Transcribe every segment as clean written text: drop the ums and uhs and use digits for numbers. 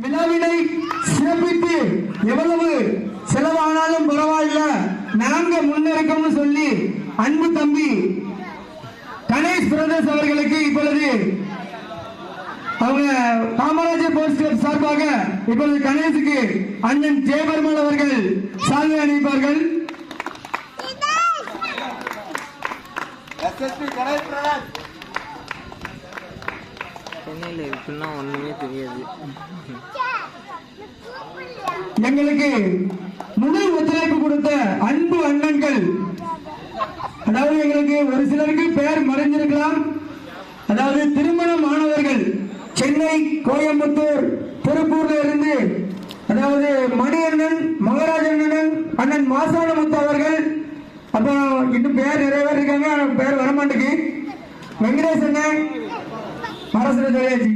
விழாவினை சிறப்பித்து எவ்வளவு செலவானாலும் பரவாயில்ல, நாங்க முன்னெடுக்கணும்னு சொல்லி அன்பு தம்பி கணேஷ் பிரதர்ஸ் அவர்களுக்கு இப்பொழுது அவங்க காமராஜர் போஸ்ட் சார்பாக இப்பொழுது கணேஷுக்கு அண்ணன் ஜெயபெருமாள் அவர்கள் சால்வை அணிவிப்பார்கள். சென்னையில் இருக்குன்னா ஒண்ணுமே தெரியாது. எங்களுக்கு முழு ஒத்துழைப்பு கொடுத்த அன்பு அண்ணன்கள், அதாவது எங்களுக்கு ஒரு சிலருக்கு பெயர் மறைஞ்சிருக்கலாம், அதாவது திருமண மாணவர்கள் சென்னை, கோயம்புத்தூர், திருப்பூர்ல இருந்து, அதாவது மணியண்ணன், மகராஜண்ணன், அண்ணன் மாசானமுத்து அவர்கள், அப்புறம் இன்னும் பேர் நிறைய பேர் இருக்காங்க, பேர் வரமாட்டேங்குது. வெங்கடேஷ் அண்ணன், மரசர ஜெயாஜி,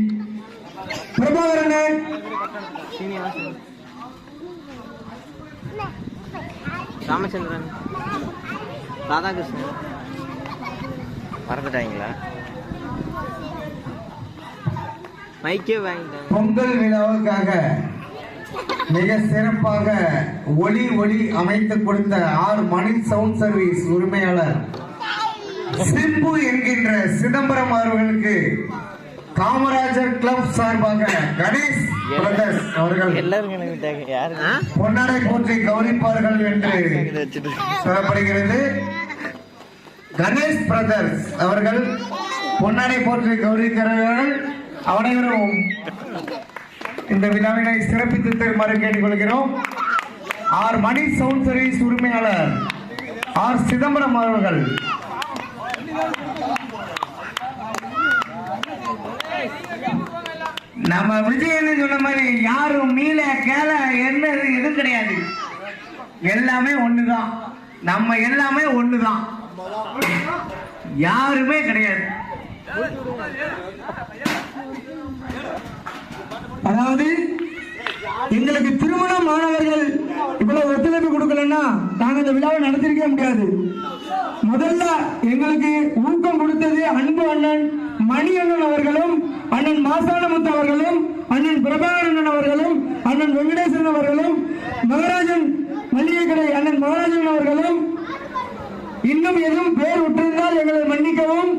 பிரபாகர் அண்ணன், ராமச்சந்திரன், ராதாகிருஷ்ணன் மறந்துட்டாங்களா? மைக்கே வாங்கிட்டாங்க. பொங்கல் விழாவுக்காக மிக சிறப்பாக ஒளி அமைத்து கொடுத்த ஆர் மணி சவுண்ட் சர்வீஸ் உரிமையாளர் சிம்பு என்கின்ற சிதம்பரம் அவர்களுக்கு காமராஜர் கிளப் சார்பாக கணேஷ் பிரதர்ஸ் அவர்கள் பொன்னாடை போற்றி கௌரவிப்பார்கள் என்று சொல்லப்படுகிறது. கணேஷ் பிரதர்ஸ் அவர்கள் பொன்னாடை போற்றி கௌரவிக்கிறார்கள். அனைவரும் இந்த விழாவினை சிறப்பித்து தருமாறு கேட்டுக்கொள்கிறோம். ஆர் மணி சவுண்ட் சர்வீஸ் உரிமையாளர் ஆர் சிதம்பரம் அவர்கள் நம்ம விஜயன்னு சொன்ன மாதிரி யாரும் மீள கேள என்ன எதுவும் கிடையாது, எல்லாமே ஒண்ணுதான், நம்ம எல்லாமே ஒண்ணுதான், யாருமே கிடையாது. அதாவது எங்களுக்கு திருமண மாணவர்கள் இவ்வளவு ஒத்துழைப்பு கொடுக்கலன்னா நாங்க இந்த விழாவை நடத்திருக்க முடியாது. முதல்ல எங்களுக்கு ஊக்கம் கொடுத்தது அன்பு அண்ணன் மணி அண்ணன் அவர்களும், அண்ணன் மாசானமுத்து அவர்களும், அண்ணன் பிரபாகரன் அவர்களும், அண்ணன் வெங்கடேசன் அவர்களும், மகராஜன் மல்லிகை கடை அண்ணன் மகராஜன் அவர்களும். இன்னும் எதுவும் பேர் விட்டிருந்தால் எங்களை மன்னிக்கவும்.